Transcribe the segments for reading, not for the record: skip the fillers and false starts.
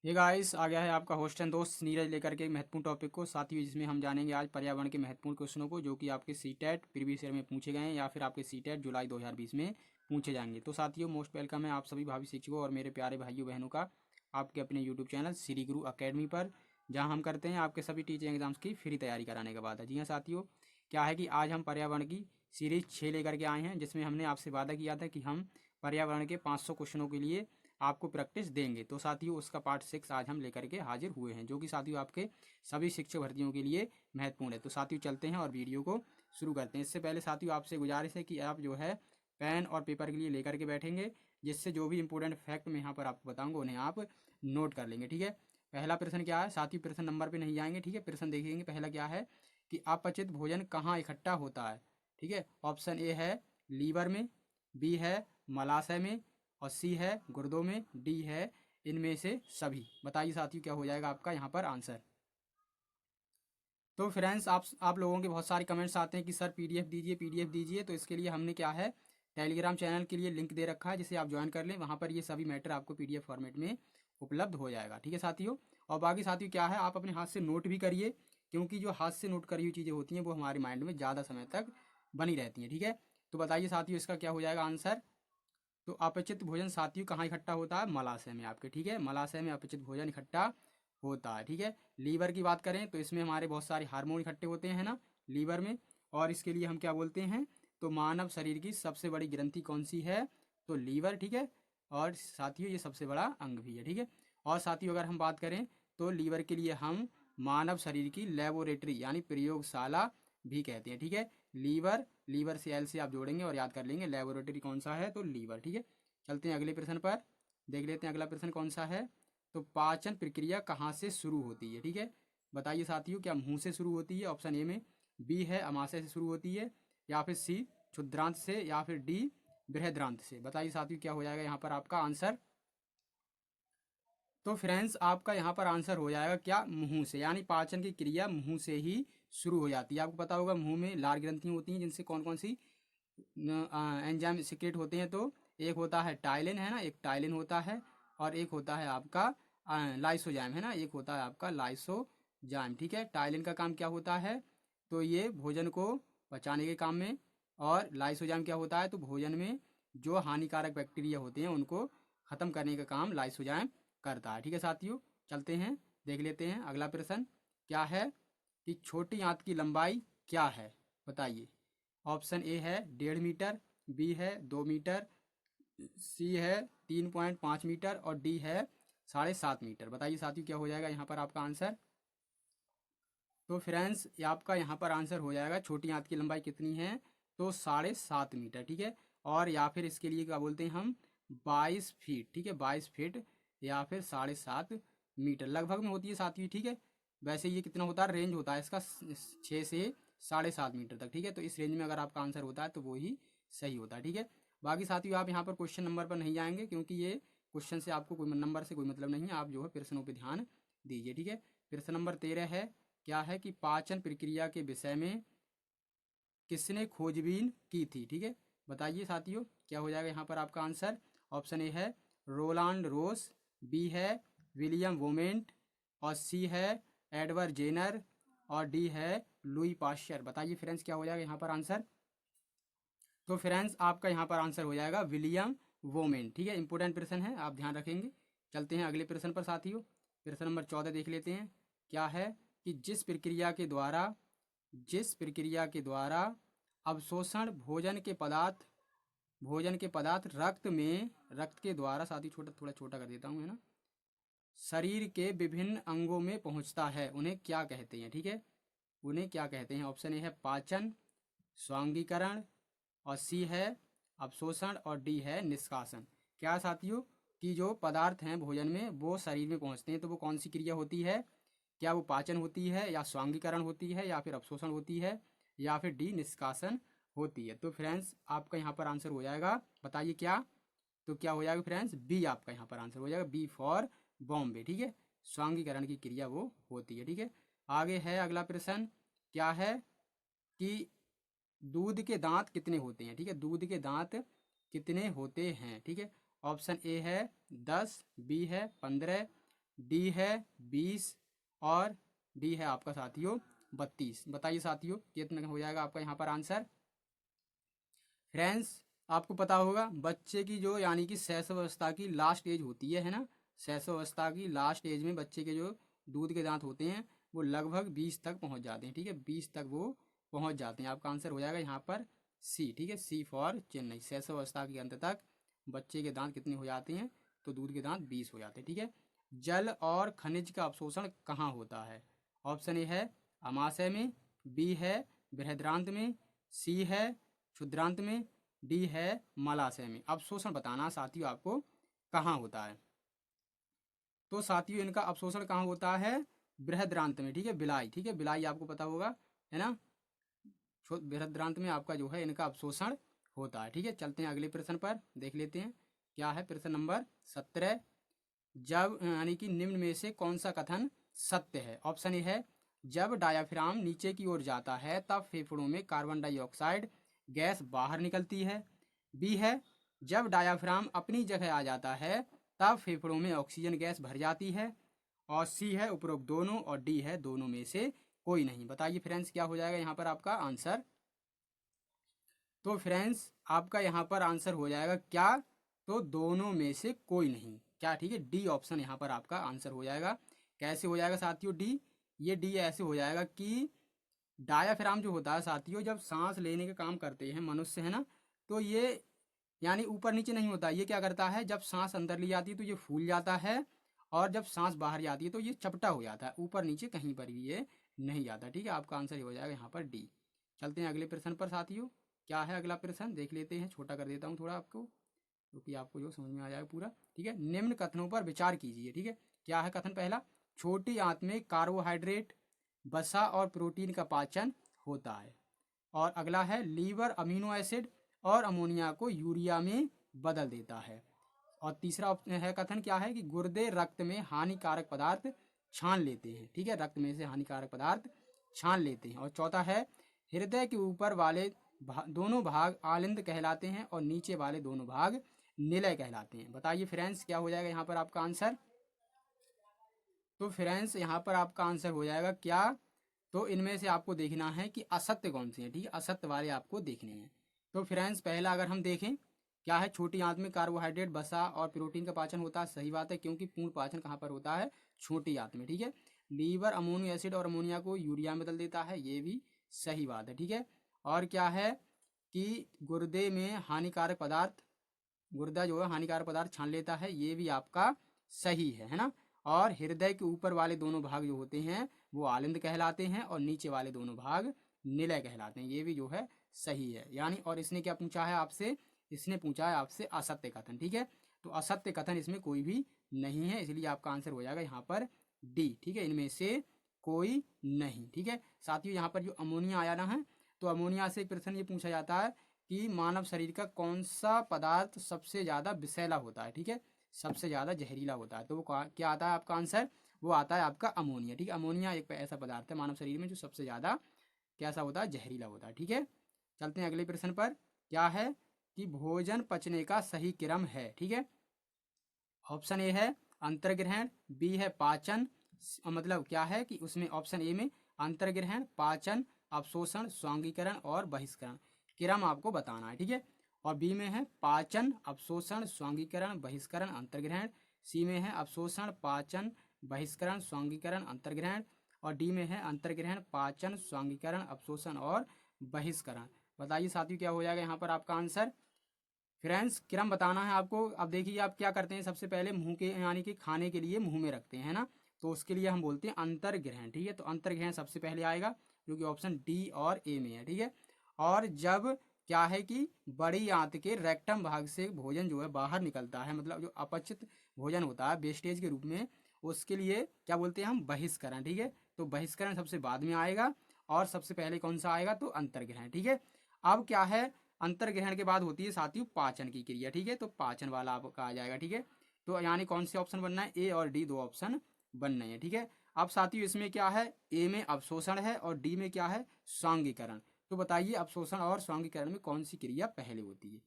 ये गाइस आ गया है आपका होस्ट एंड दोस्त नीरज लेकर के एक महत्वपूर्ण टॉपिक को साथियों, जिसमें हम जानेंगे आज पर्यावरण के महत्वपूर्ण क्वेश्चनों को जो कि आपके सीटेट प्रीवियस ईयर में पूछे गए हैं या फिर आपके सीटेट जुलाई 2020 में पूछे जाएंगे। तो साथियों, मोस्ट वेलकम है आप सभी भावी शिक्षकों और मेरे प्यारे भाइयों बहनों का आपके अपने यूट्यूब चैनल श्री गुरु अकेडमी पर, जहाँ हम करते हैं आपके सभी टीचिंग एग्जाम्स की फ्री तैयारी कराने के बाद। जी हाँ साथियों, क्या है कि आज हम पर्यावरण की सीरीज 6 लेकर के आए हैं, जिसमें हमने आपसे वादा किया था कि हम पर्यावरण के 500 क्वेश्चनों के लिए आपको प्रैक्टिस देंगे। तो साथियों, उसका पार्ट 6 आज हम लेकर के हाजिर हुए हैं, जो कि साथियों आपके सभी शिक्षक भर्तियों के लिए महत्वपूर्ण है। तो साथियों चलते हैं और वीडियो को शुरू करते हैं। इससे पहले साथियों आपसे गुजारिश है कि आप जो है पेन और पेपर के लिए लेकर के बैठेंगे, जिससे जो भी इंपॉर्टेंट फैक्ट मैं यहाँ पर आपको बताऊंगा उन्हें आप नोट कर लेंगे। ठीक है, पहला प्रश्न क्या है साथियों, प्रश्न नंबर पे नहीं जाएंगे। ठीक है, प्रश्न देखेंगे। पहला क्या है कि अपचित भोजन कहाँ इकट्ठा होता है। ठीक है, ऑप्शन ए है लीवर में, बी है मलाशय में, और सी है गुर्दों में, डी है इनमें से सभी। बताइए साथियों क्या हो जाएगा आपका यहाँ पर आंसर। तो फ्रेंड्स, आप लोगों के बहुत सारे कमेंट्स आते हैं कि सर पीडीएफ दीजिए पीडीएफ दीजिए। तो इसके लिए हमने क्या है, टेलीग्राम चैनल के लिए लिंक दे रखा है, जिसे आप ज्वाइन कर लें। वहाँ पर ये सभी मैटर आपको पीडीएफ फॉर्मेट में उपलब्ध हो जाएगा। ठीक है साथियों, और बाकी साथियों क्या है, आप अपने हाथ से नोट भी करिए, क्योंकि जो हाथ से नोट करी हुई चीज़ें होती हैं वो हमारे माइंड में ज़्यादा समय तक बनी रहती हैं। ठीक है, तो बताइए साथियों इसका क्या हो जाएगा आंसर। तो अपचित भोजन साथियों कहाँ इकट्ठा होता है, मलाशय में आपके। ठीक है, मलाशय में अपचित भोजन इकट्ठा होता है। ठीक है, लीवर की बात करें तो इसमें हमारे बहुत सारे हार्मोन इकट्ठे होते हैं ना लीवर में, और इसके लिए हम क्या बोलते हैं, तो मानव शरीर की सबसे बड़ी ग्रंथि कौन सी है, तो लीवर। ठीक है, और साथियों ये सबसे बड़ा अंग भी है। ठीक है, और साथियों अगर हम बात करें तो लीवर के लिए हम मानव शरीर की लेबोरेटरी यानी प्रयोगशाला भी कहते हैं। ठीक है, लीवर, लीवर से एल से आप जोड़ेंगे और याद कर लेंगे लेबोरेटरी कौन सा है, तो लीवर। ठीक है, चलते हैं अगले प्रश्न पर, देख लेते हैं अगला प्रश्न कौन सा है। तो पाचन प्रक्रिया कहाँ से शुरू होती है। ठीक है, बताइए साथियों क्या मुंह से शुरू होती है, ऑप्शन ए में, बी है अमाशय से शुरू होती है, या फिर सी क्षुद्रांत से, या फिर डी बृहद्रांत से। बताइए साथियों क्या हो जाएगा यहाँ पर आपका आंसर। तो फ्रेंड्स आपका यहाँ पर आंसर हो जाएगा क्या, मुंह से, यानी पाचन की क्रिया मुंह से ही शुरू हो जाती है। आपको पता होगा मुंह में लार ग्रंथियाँ होती हैं, जिनसे कौन कौन सी एंजाइम सिक्रेट होते हैं। तो एक होता है टाइलिन, है ना, एक टाइलिन होता है, और एक होता है आपका लाइसोजाइम, है ना, एक होता है आपका लाइसोजाइम। ठीक है, टाइलिन का काम क्या होता है, तो ये भोजन को पचाने के काम में, और लाइसोजाइम क्या होता है, तो भोजन में जो हानिकारक बैक्टीरिया होते हैं उनको ख़त्म करने का काम लाइसोजाइम करता है। ठीक है साथियों, चलते हैं देख लेते हैं अगला प्रश्न क्या है कि छोटी आंत की लंबाई क्या है। बताइए, ऑप्शन ए है 1.5 मीटर, बी है 2 मीटर, सी है 3.5 मीटर, और डी है 7.5 मीटर। बताइए साथियों क्या हो जाएगा यहाँ पर आपका आंसर। तो फ्रेंड्स ये आपका यहाँ पर आंसर हो जाएगा, छोटी आंत की लंबाई कितनी है, तो 7.5 मीटर। ठीक है, और या फिर इसके लिए क्या बोलते हैं हम, 22 फीट। ठीक है, 22 फीट या फिर 7.5 मीटर लगभग में होती है साथियों। ठीक है, वैसे ये कितना होता है, रेंज होता है इसका 6 से 7.5 मीटर तक। ठीक है, तो इस रेंज में अगर आपका आंसर होता है तो वो ही सही होता है। ठीक है, बाकी साथियों आप यहाँ पर क्वेश्चन नंबर पर नहीं जाएंगे, क्योंकि ये क्वेश्चन से आपको कोई नंबर से कोई मतलब नहीं है, आप जो है प्रश्नों पर ध्यान दीजिए। ठीक है, प्रश्न नंबर 13 है, क्या है कि पाचन प्रक्रिया के विषय में किसने खोजबीन की थी। ठीक है, बताइए साथियों क्या हो जाएगा यहाँ पर आपका आंसर। ऑप्शन ए है रोलांड रोस, बी है विलियम वोमेंट, और सी है एडवर्ड जेनर, और डी है लुई पाश्चर। बताइए फ्रेंड्स क्या हो जाएगा यहाँ पर आंसर। तो फ्रेंड्स आपका यहाँ पर आंसर हो जाएगा विलियम वोमेन। ठीक है, इंपॉर्टेंट प्रश्न है, आप ध्यान रखेंगे। चलते हैं अगले प्रश्न पर साथियों, प्रश्न नंबर 14 देख लेते हैं क्या है कि जिस प्रक्रिया के द्वारा अवशोषण भोजन के पदार्थ रक्त के द्वारा, साथ ही छोटा थोड़ा छोटा कर देता हूँ, है ना, शरीर के विभिन्न अंगों में पहुँचता है, उन्हें क्या कहते हैं। ठीक है, उन्हें क्या कहते हैं। ऑप्शन ए है पाचन, स्वांगीकरण, और सी है अवशोषण, और डी है निष्कासन। क्या साथियों कि जो पदार्थ हैं भोजन में वो शरीर में पहुंचते हैं, तो वो कौन सी क्रिया होती है, क्या वो पाचन होती है, या स्वांगीकरण होती है, या फिर अवशोषण होती है, या फिर डी निष्कासन होती है। तो फ्रेंड्स आपका यहाँ पर आंसर हो जाएगा, बताइए क्या, तो क्या हो जाएगा फ्रेंड्स, बी आपका यहाँ पर आंसर हो जाएगा, बी फॉर बॉम्बे। ठीक है, स्वांगीकरण की क्रिया वो होती है। ठीक है, आगे है अगला प्रश्न क्या है कि दूध के दांत कितने होते हैं। ठीक है, दूध के दांत कितने होते हैं। ठीक है, ऑप्शन ए है 10, बी है 15, डी है 20 और डी है आपका साथियों 32। बताइए साथियों कितना हो जाएगा आपका यहाँ पर आंसर। फ्रेंड्स आपको पता होगा बच्चे की जो यानी कि शैशवावस्था की लास्ट एज होती है ना, शैशवावस्था की लास्ट एज में बच्चे के जो दूध के दांत होते हैं वो लगभग 20 तक पहुंच जाते हैं। ठीक है, 20 तक वो पहुंच जाते हैं। आपका आंसर हो जाएगा यहाँ पर सी। ठीक है, सी फॉर चेन्नई। शैशवावस्था के अंत तक बच्चे के दांत कितने हो जाते हैं, तो दूध के दांत 20 हो जाते हैं। ठीक है, जल और खनिज का अवशोषण कहाँ होता है। ऑप्शन ए है अमाशय में, बी है बृहद्रांत में, सी है क्षुद्रांत में, डी है मलाशय में। अवशोषण बताना साथियों आपको कहाँ होता है। तो साथियों इनका अवशोषण कहाँ होता है, बृहद्रांत में। ठीक है, बिलाई। ठीक है, बिलाई आपको पता होगा है ना, बृहद्रांत में आपका जो है इनका अवशोषण होता है। ठीक है, चलते हैं अगले प्रश्न पर, देख लेते हैं क्या है प्रश्न नंबर 17। जब यानी कि निम्न में से कौन सा कथन सत्य है। ऑप्शन ए है जब डायाफ्राम नीचे की ओर जाता है तब फेफड़ों में कार्बन डाइऑक्साइड गैस बाहर निकलती है। बी है जब डायाफ्राम अपनी जगह आ जाता है तब फेफड़ों में ऑक्सीजन गैस भर जाती है। और सी है उपरोक्त दोनों, और डी है दोनों में से कोई नहीं। बताइए फ्रेंड्स क्या हो जाएगा यहाँ पर आपका आंसर। तो फ्रेंड्स आपका यहाँ पर आंसर हो जाएगा क्या, तो दोनों में से कोई नहीं। क्या, ठीक है, डी ऑप्शन यहाँ पर आपका आंसर हो जाएगा। कैसे हो जाएगा साथियों डी, ये डी ऐसे हो जाएगा कि डायाफ्राम जो होता है साथियों जब सांस लेने का काम करते हैं मनुष्य है ना, तो ये यानी ऊपर नीचे नहीं होता, ये क्या करता है जब सांस अंदर ली जाती है तो ये फूल जाता है, और जब सांस बाहर जाती है तो ये चपटा हो जाता है, ऊपर नीचे कहीं पर भी ये नहीं जाता। ठीक है, आपका आंसर हो जाएगा यहाँ पर डी। चलते हैं अगले प्रश्न पर साथियों। क्या है अगला प्रश्न देख लेते हैं, छोटा कर देता हूँ थोड़ा आपको क्योंकि आपको जो समझ में आ जाएगा पूरा। ठीक है, निम्न कथनों पर विचार कीजिए। ठीक है, क्या है कथन पहला, छोटी आंत में कार्बोहाइड्रेट वसा और प्रोटीन का पाचन होता है। और अगला है लीवर अमीनो एसिड और अमोनिया को यूरिया में बदल देता है। और तीसरा है कथन क्या है कि गुर्दे रक्त में हानिकारक पदार्थ छान लेते हैं। ठीक है, रक्त में से हानिकारक पदार्थ छान लेते हैं। और चौथा है हृदय के ऊपर वाले दोनों भाग आलिंद कहलाते हैं और नीचे वाले दोनों भाग निलय कहलाते हैं। बताइए फ्रेंड्स क्या हो जाएगा यहाँ पर आपका आंसर। तो फ्रेंड्स यहाँ पर आपका आंसर हो जाएगा क्या, तो इनमें से आपको देखना है कि असत्य कौन से हैं। ठीक है, असत्य वाले आपको देखने हैं। तो फ्रेंड्स पहला अगर हम देखें क्या है, छोटी आंत में कार्बोहाइड्रेट वसा और प्रोटीन का पाचन होता है। सही बात है, क्योंकि पूर्ण पाचन कहाँ पर होता है, छोटी आंत में। ठीक है, लीवर अमोनियो एसिड और अमोनिया को यूरिया में बदल देता है, ये भी सही बात है। ठीक है, और क्या है कि गुर्दे में हानिकारक पदार्थ, गुर्दा जो है हानिकारक पदार्थ छान लेता है, ये भी आपका सही है ना। और हृदय के ऊपर वाले दोनों भाग जो होते हैं वो आलिंद कहलाते हैं और नीचे वाले दोनों भाग निलय कहलाते हैं, ये भी जो है सही है। यानी और इसने क्या पूछा है आपसे, इसने पूछा है आपसे असत्य कथन। ठीक है, तो असत्य कथन इसमें कोई भी नहीं है, इसलिए आपका आंसर हो जाएगा यहाँ पर डी। ठीक है, इनमें से कोई नहीं। ठीक है साथियों, यहाँ पर जो अमोनिया आया ना है, तो अमोनिया से एक प्रश्न ये पूछा जाता है कि मानव शरीर का कौन सा पदार्थ सबसे ज़्यादा विषैला होता है। ठीक है, सबसे ज़्यादा जहरीला होता है, तो वो क्या आता है आपका आंसर, वो आता है आपका अमोनिया। ठीक है, अमोनिया एक ऐसा पदार्थ है मानव शरीर में जो सबसे ज़्यादा कैसा होता है, जहरीला होता है। ठीक है, चलते हैं अगले प्रश्न पर। क्या है कि भोजन पचने का सही क्रम है। ठीक है, ऑप्शन ए है अंतर्ग्रहण, बी है पाचन, मतलब क्या है कि उसमें ऑप्शन ए में अंतर्ग्रहण, पाचन, अवशोषण, स्वांगीकरण और बहिष्करण, क्रम आपको बताना है। ठीक है, और बी में है पाचन, अवशोषण, स्वांगीकरण, बहिष्करण, अंतर्ग्रहण, सी में है अवशोषण, पाचन, बहिष्करण, स्वांगीकरण, अंतर्ग्रहण, और डी में है अंतर्ग्रहण, पाचन, स्वांगीकरण, अवशोषण और बहिष्करण। बताइए साथियों क्या हो जाएगा यहाँ पर आपका आंसर। फ्रेंड्स क्रम बताना है आपको। अब देखिए आप क्या करते हैं, सबसे पहले मुंह के यानी कि खाने के लिए मुंह में रखते हैं ना, तो उसके लिए हम बोलते हैं अंतर्ग्रहण। ठीक है, तो अंतर्ग्रहण सबसे पहले आएगा जो कि ऑप्शन डी और ए में है। ठीक है, और जब क्या है कि बड़ी आंत के रेक्टम भाग से भोजन जो है बाहर निकलता है, मतलब जो अपचित भोजन होता है वेस्टेज के रूप में, उसके लिए क्या बोलते हैं हम, बहिष्करण। ठीक है, तो बहिष्करण सबसे बाद में आएगा और सबसे पहले कौन सा आएगा, तो अंतर्ग्रहण। ठीक है, अब क्या है अंतर्ग्रहण के बाद होती है साथियों पाचन की क्रिया। ठीक है, तो पाचन वाला आपका आ जाएगा। ठीक है, तो यानी कौन से ऑप्शन बनना है, ए और डी दो ऑप्शन बनने हैं। ठीक है, अब साथियों इसमें क्या है, ए में अवशोषण है और डी में क्या है, स्वांगीकरण। तो बताइए अवशोषण और स्वांगीकरण में कौन सी क्रिया पहले होती है।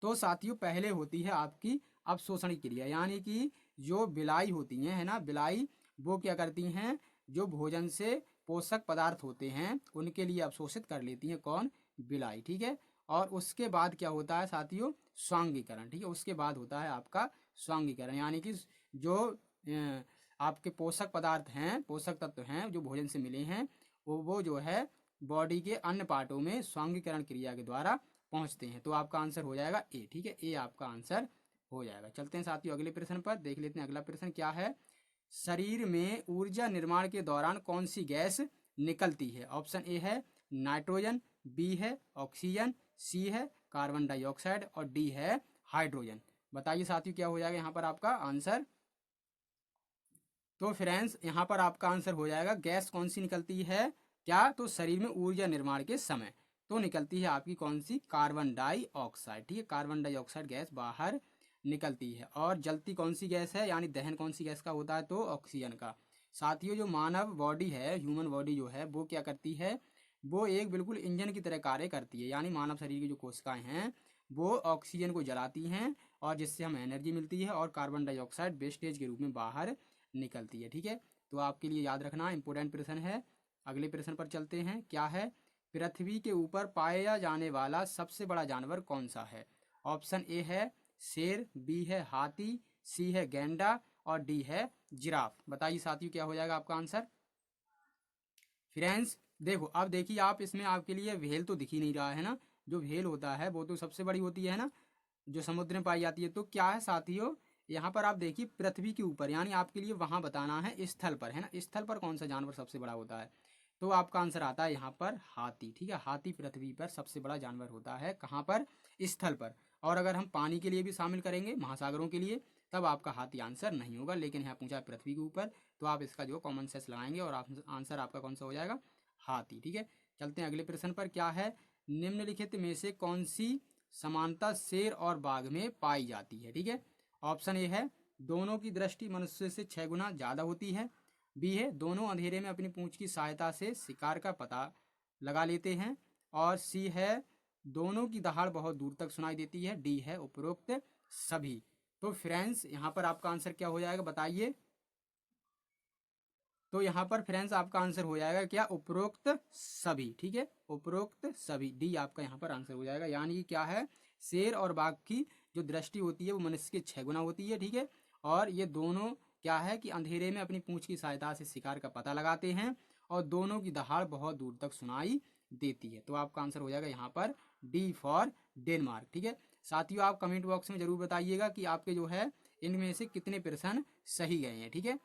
तो साथियों पहले होती है आपकी अवशोषण की क्रिया, यानी कि जो बिलाई होती हैं, है ना, बिलाई, वो क्या करती हैं, जो भोजन से पोषक पदार्थ होते हैं उनके लिए अवशोषित कर लेती हैं। कौन? बिलाई, ठीक है। और उसके बाद क्या होता है साथियों? स्वांगीकरण, ठीक है। उसके बाद होता है आपका स्वांगीकरण, यानी कि जो आपके पोषक पदार्थ हैं, पोषक तत्व हैं जो भोजन से मिले हैं, वो जो है बॉडी के अन्य पार्टों में स्वांगीकरण क्रिया के द्वारा पहुंचते हैं। तो आपका आंसर हो जाएगा ए, ठीक है। ए आपका आंसर हो जाएगा। चलते हैं साथियों अगले प्रश्न पर, देख लेते हैं अगला प्रश्न क्या है। शरीर में ऊर्जा निर्माण के दौरान कौन सी गैस निकलती है? ऑप्शन ए है नाइट्रोजन, बी है ऑक्सीजन, सी है कार्बन डाइऑक्साइड और डी है हाइड्रोजन। बताइए साथियों क्या हो जाएगा यहाँ पर आपका आंसर। तो फ्रेंड्स यहाँ पर आपका आंसर हो जाएगा, गैस कौन सी निकलती है क्या? तो शरीर में ऊर्जा निर्माण के समय तो निकलती है आपकी कौन सी? कार्बन डाइऑक्साइड, ठीक है। कार्बन डाइऑक्साइड गैस बाहर निकलती है। और जलती कौन सी गैस है, यानी दहन कौन सी गैस का होता है? तो ऑक्सीजन का। साथियों जो मानव बॉडी है, ह्यूमन बॉडी जो है, वो क्या करती है? वो एक बिल्कुल इंजन की तरह कार्य करती है। यानी मानव शरीर की जो कोशिकाएं हैं वो ऑक्सीजन को जलाती हैं और जिससे हमें एनर्जी मिलती है, और कार्बन डाइऑक्साइड वेस्टेज के रूप में बाहर निकलती है, ठीक है। तो आपके लिए याद रखना इंपॉर्टेंट प्रश्न है। अगले प्रश्न पर चलते हैं। क्या है? पृथ्वी के ऊपर पाया जाने वाला सबसे बड़ा जानवर कौन सा है? ऑप्शन ए है शेर, बी है हाथी, सी है गैंडा और डी है जिराफ। बताइए साथियों क्या हो जाएगा आपका आंसर। फ्रेंड्स देखो, अब देखिए आप, इसमें आपके लिए व्हेल तो दिख ही नहीं रहा है ना। जो व्हेल होता है वो तो सबसे बड़ी होती है ना, जो समुद्र में पाई जाती है। तो क्या है साथियों, यहाँ पर आप देखिए पृथ्वी के ऊपर, यानी आपके लिए वहां बताना है स्थल पर, है ना, स्थल पर कौन सा जानवर सबसे बड़ा होता है? तो आपका आंसर आता है यहाँ पर हाथी, ठीक है। हाथी पृथ्वी पर सबसे बड़ा जानवर होता है। कहाँ पर? स्थल पर। और अगर हम पानी के लिए भी शामिल करेंगे, महासागरों के लिए, तब आपका हाथी आंसर नहीं होगा। लेकिन यहाँ पूछा है पृथ्वी के ऊपर, तो आप इसका जो कॉमन सेंस लगाएंगे और आंसर आपका कौन सा हो जाएगा? हाथी, ठीक है। चलते हैं अगले प्रश्न पर। क्या है? निम्नलिखित में से कौन सी समानता शेर और बाघ में पाई जाती है? ठीक है। ऑप्शन ए है दोनों की दृष्टि मनुष्य से 6 गुना ज्यादा होती है, बी है दोनों अंधेरे में अपनी पूंछ की सहायता से शिकार का पता लगा लेते हैं, और सी है दोनों की दहाड़ बहुत दूर तक सुनाई देती है, डी है उपरोक्त सभी। तो फ्रेंड्स यहाँ पर आपका आंसर क्या हो जाएगा बताइए। तो यहाँ पर फ्रेंड्स आपका आंसर हो जाएगा क्या? उपरोक्त सभी, ठीक है। उपरोक्त सभी, डी आपका यहाँ पर आंसर हो जाएगा। यानी क्या है, शेर और बाघ की जो दृष्टि होती है वो मनुष्य के 6 गुना होती है, ठीक है। और ये दोनों क्या है कि अंधेरे में अपनी पूंछ की सहायता से शिकार का पता लगाते हैं, और दोनों की दहाड़ बहुत दूर तक सुनाई देती है। तो आपका आंसर हो जाएगा यहाँ पर डी फॉर डेनमार्क, ठीक है। साथियों आप कमेंट बॉक्स में जरूर बताइएगा कि आपके जो है इनमें से कितने प्रश्न सही गए हैं, ठीक है।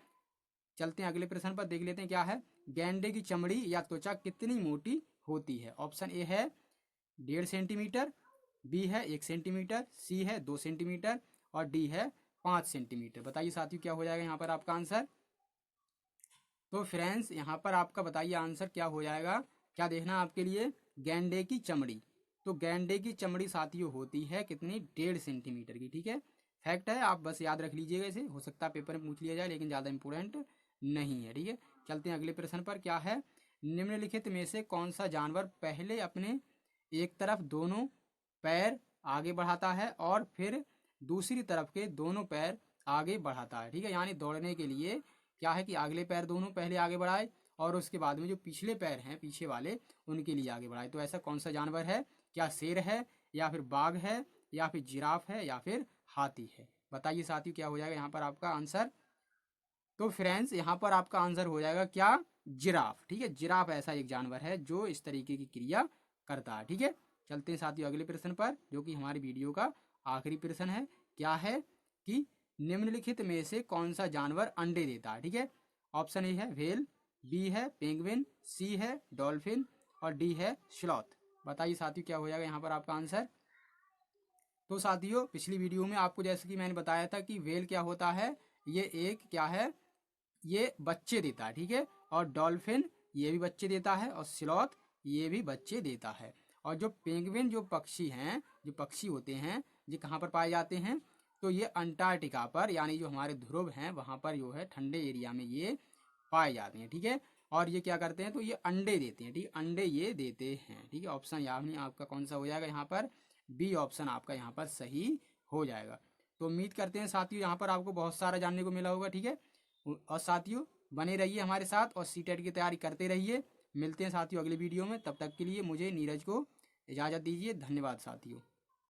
चलते हैं अगले प्रश्न पर, देख लेते हैं क्या है। गैंडे की चमड़ी या त्वचा कितनी मोटी होती है? ऑप्शन ए है 1.5 सेंटीमीटर, बी है 1 सेंटीमीटर, सी है 2 सेंटीमीटर और डी है 5 सेंटीमीटर। बताइए साथियों क्या हो जाएगा यहाँ पर आपका आंसर। तो फ्रेंड्स यहाँ पर आपका बताइए आंसर क्या हो जाएगा। क्या देखना आपके लिए? गैंडे की चमड़ी। तो गैंडे की चमड़ी साथियों होती है कितनी? 1.5 सेंटीमीटर की, ठीक है। फैक्ट है, आप बस याद रख लीजिएगा इसे, हो सकता है पेपर में पूछ लिया जाए लेकिन ज़्यादा इंपॉर्टेंट नहीं है, ठीक है। चलते हैं अगले प्रश्न पर। क्या है? निम्नलिखित में से कौन सा जानवर पहले अपने एक तरफ दोनों पैर आगे बढ़ाता है और फिर दूसरी तरफ के दोनों पैर आगे बढ़ाता है, ठीक है। यानी दौड़ने के लिए क्या है कि अगले पैर दोनों पहले आगे बढ़ाए और उसके बाद में जो पिछले पैर हैं पीछे वाले उनके लिए आगे बढ़ाए। तो ऐसा कौन सा जानवर है? क्या शेर है, या फिर बाघ है, या फिर जिराफ है, या फिर हाथी है? बताइए साथियों क्या हो जाएगा यहाँ पर आपका आंसर। तो फ्रेंड्स यहाँ पर आपका आंसर हो जाएगा क्या? जिराफ, ठीक है। जिराफ ऐसा एक जानवर है जो इस तरीके की क्रिया करता है, ठीक है। चलते हैं साथियों अगले प्रश्न पर, जो कि हमारी वीडियो का आखिरी प्रश्न है। क्या है कि निम्नलिखित में से कौन सा जानवर अंडे देता है? ठीक है। ऑप्शन ए है व्हेल, बी है पेंगुइन, सी है डॉल्फिन और डी है स्लॉथ। बताइए साथियों क्या हो जाएगा यहाँ पर आपका आंसर। तो साथियों पिछली वीडियो में आपको जैसे कि मैंने बताया था कि व्हेल क्या होता है, ये एक क्या है, ये बच्चे देता है, ठीक है। और डॉल्फिन ये भी बच्चे देता है, और स्लॉथ ये भी बच्चे देता है। और जो पेंगुइन जो पक्षी हैं, जो पक्षी होते हैं, ये कहाँ पर पाए जाते हैं? तो ये अंटार्कटिका पर, यानी जो हमारे ध्रुव हैं वहाँ पर जो है ठंडे एरिया में ये पाए जाते हैं, ठीक है। और ये क्या करते हैं? तो ये अंडे देते हैं, ठीक है। अंडे ये देते हैं, ठीक है। ऑप्शन यानी आपका कौन सा हो जाएगा यहाँ पर? बी ऑप्शन आपका यहाँ पर सही हो जाएगा। तो उम्मीद करते हैं साथियों यहाँ पर आपको बहुत सारा जानने को मिला होगा, ठीक है। और साथियों बने रहिए हमारे साथ और सीटेट की तैयारी करते रहिए। मिलते हैं साथियों अगले वीडियो में, तब तक के लिए मुझे नीरज को इजाज़त दीजिए। धन्यवाद साथियों।